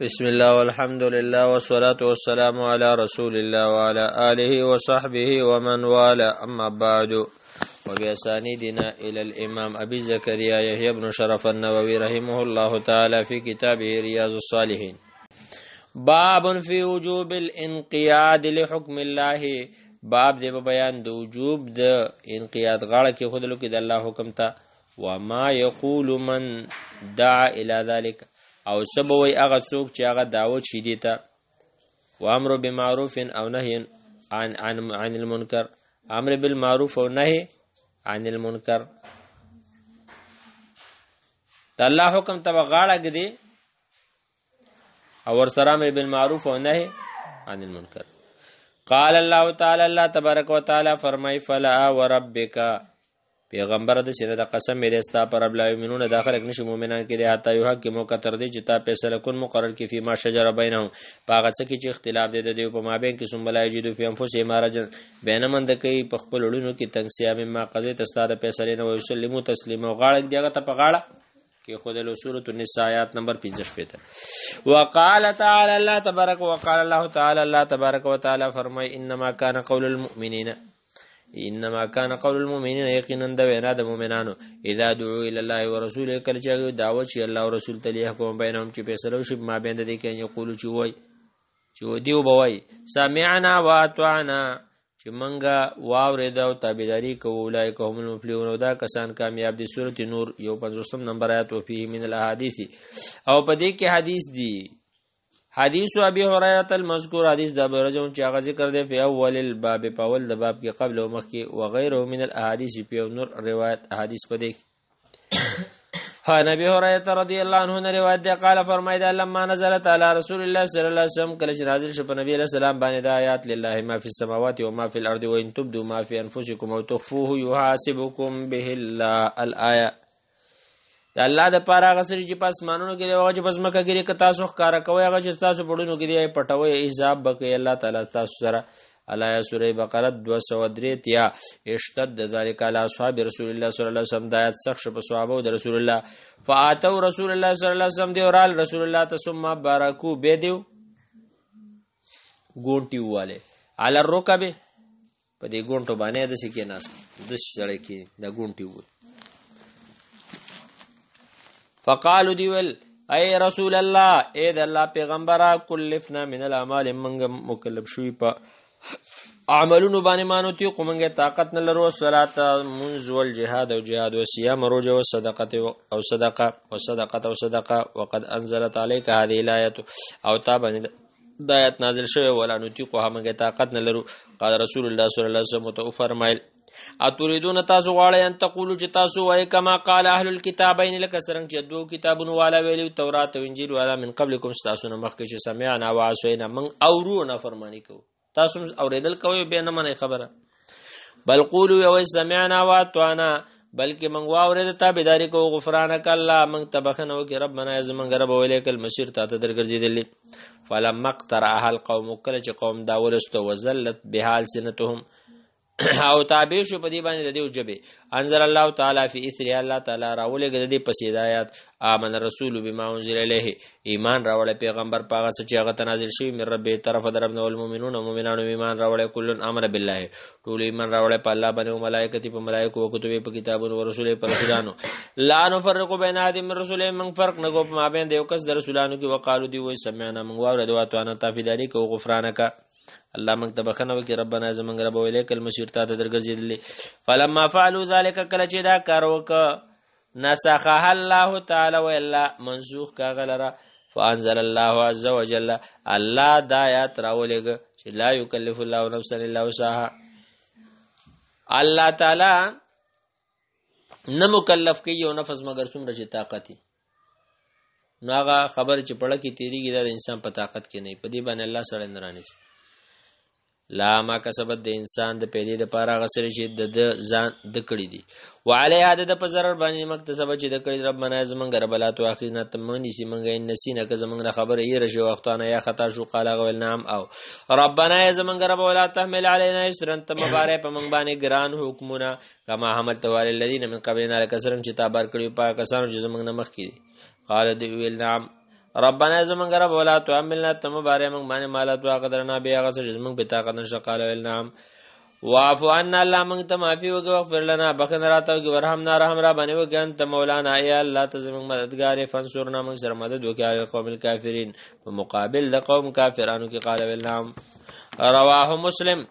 بسم الله والحمد لله والصلاة والسلام على رسول الله وعلى آله وصحبه ومن والاه أما بعد وبأسانيدنا إلى الإمام أبي زكريا يحيى بن شرف النووي رحمه الله تعالى في كتابه رياض الصالحين باب في وجوب الانقياد لحكم الله باب دې بیان د وجوب د انقياد غاړه کې خودلو کې د الله حکم ته وما يقول من دعا الى ذلك او سبوي هغه څوک چې هغه دعوت شي دي ته وامر بمعروف او نهي عن المنکر امر بالمعروف او نهي عن المنکر د الله حکم ته غاړه کې او ورسره امر بالمعروف او نهي عن المنکر قال الله تعالی الله تبارک وتعالى فرمای فلا وربک پیغمبر د سینه د قسم مې دستا پر رب لا یمنون داخل نشي مؤمنان کې د حتا یو حق مو کتر دي چې تا فیصله کون مقرر کې فيما شجر بینهم پاغه څه کې چې اختلاف دي د دې په مابین کې ثم لا یجدو فی انفسهم حرج بینمند کوي په خپل وړونو کې تنگسیا مما قضیت استاد فیصله نه وسلمو تسلیما غاړه دیغه ته په غاړه کې خود له سورۃ النساء آیات نمبر 55 وقال تعالی الله تبارک وقال الله تعالی الله تبارک وتعالى فرمای انما كان قول المؤمنین یقینا د وینا د مؤمنانو اذا دعوا الى الله ورسوله کله چې دعوت شي الله او رسول ته حکم بینهم چې فیصله شي ما بین د دې کې یقول چې وای چې دیو بوي سمعنا واطعنا چې منګه واورید او تابعداري کوو اولئک هم المفلحون دا کسان کامیاب دي سورۃ نور 55 نمبر آیات او فيه من الاحاديث او په دې کې حدیث دي حدیث ابي هريره المذکور حدیث د ابو هريره چې هغه ذکر دی په اول الباب په اول د باب کې قبل او مخکې وغيره من الاحاديث په نور روایت احادیث په دې ها نبی هريره رضی الله عنه روایت دی قال فرمایدا لما نزلت على رسول الله صلی الله علیه وسلم کله چې نازل شو په نبی علیہ السلام باندې د آیات لله ما فی السماوات و ما فی الارض وان تبدوا ما فی انفسکم او تخفوه يحاسبكم به الله الايه د الله د پاره غسرې چې پس مانونو کې دی هغه چې پس مکه کې که تاسو ښکارا کوي هغه چې تاسو پړونو کې دی پټوي حساب بکې الله تعالی تاسو سره الایا سوره بقره 203 یا اشتد ذلك على اصحاب رسول الله صلی الله علیه وسلم د آیات سخت په صحابه د رسول الله فاتوا رسول الله صلی الله علیه وسلم دی اورال رسول الله ثم بارکو به دیو ګونټي واله على الركب په دې ګونټو باندې د سکه ناس د سړی کې د ګونټي و فقالوا دیول اے رسول الله اے د الله پیغمبره کلفنا من الاعمال منګ مکلف شوی په عملونو باندې مانو تی کومنګه طاقت نه لرو صلات منذ والجهاد او جهاد او صيام روزه او صدقه او صدقه وقد انزلت عليك هذه الايه او تابن دایت نازل شوی ولا نو تی کومنګه طاقت نه لرو قال رسول الله صلی الله علیه وسلم تو فرمایل اتريدون تاسو غواړئ ان تقولوا چې تاسو وایي کما قال اهل الكتابین لکه څنګه چې دوه کتابونو والا ویلي تورات او انجیل والا من قبلکم تاسو نه مخکې چې سمعنا وعصینا من اورو نه فرمانی کو تاسو اوریدل کوي به نه منې خبره بل قولوا وای سمعنا واطعنا بلکې من واورید تابعداري کو غفرانک الله من تبخنو کې ربنا زمن رب ولیک المسیر ته درګرځیدلی فلما اقترأ القوم کله چې قوم دا ولست وزلت بحال سنتهم او تابع شو په دې باندې د دې جبه انزل الله تعالی فی اثر الله تعالی راولې د دې پسې ہدایت امن رسول بما انزل الیه ایمان راولې پیغمبر پاغه چې هغه تنازل شوی من رب طرف دربنه المؤمنون مومنانو ایمان راولې کلن امر بالله ټول ایمان راولې په الله باندې او ملائکتی په ملائکه او کتب په کتابونو او رسول په رسولانو لا نفرق بین احد من رسول من فرق نه کو په مابین د یو کس د رسولانو کې وقالو دی وای سمعنا من واورد واتوانا تافیداری کو غفرانک الله مکتب بخنه وکي ربنا زمنګ رب ولیک المشیر ته درګرځیدلی فلما فعلوا ذلك کله چې دا کار وک نسخها الله تعالی والا منسوخ کاغلرا فانزل الله عز وجل الله دا آیات راولېګ چې لا یکلف الله نفسا الا وسعها الله تعالی نه مکلف کوي یو نفس مگر څومره چې طاقت نو هغه خبر چې پړه کې تیریږي دا انسان په طاقت کې نه په دې باندې الله سره نه رانیس لا ما کسبت د انسان د پیدې د پاره غسر چې د ځان د کړی دي وعليه د په zarar باندې مکتسب چې د کړی ربنا زمنګ ربلات واخینا تمنی سی منګ ان نسینا که زمنګ خبر یې رجو وختانه یا خطا شو قال غول نعم او ربنا زمنګ رب ولا تحمل علينا اسرا تم بارے په منګ باندې ګران حکمونه کما حمل توال الذين من قبلنا لکسرم چې تابر کړی پاک کسان چې زمنګ نمخ کړي قال دی ویل نعم ربنا زمنګ رب ولا تعملنا تم بارے موږ باندې مالات واقدرنا بیا غس موږ په طاقت نشه قال ولنا واعف عنا الله موږ ته معافي وکړه واغفر لنا بخن راته وکړه ورحمنا رحم را باندې وکړه انت مولانا ای الله ته زموږ مددگار فانصرنا موږ سره مدد وکړه قوم الکافرین په مقابل د قوم کافرانو کې قال ولنا رواه مسلم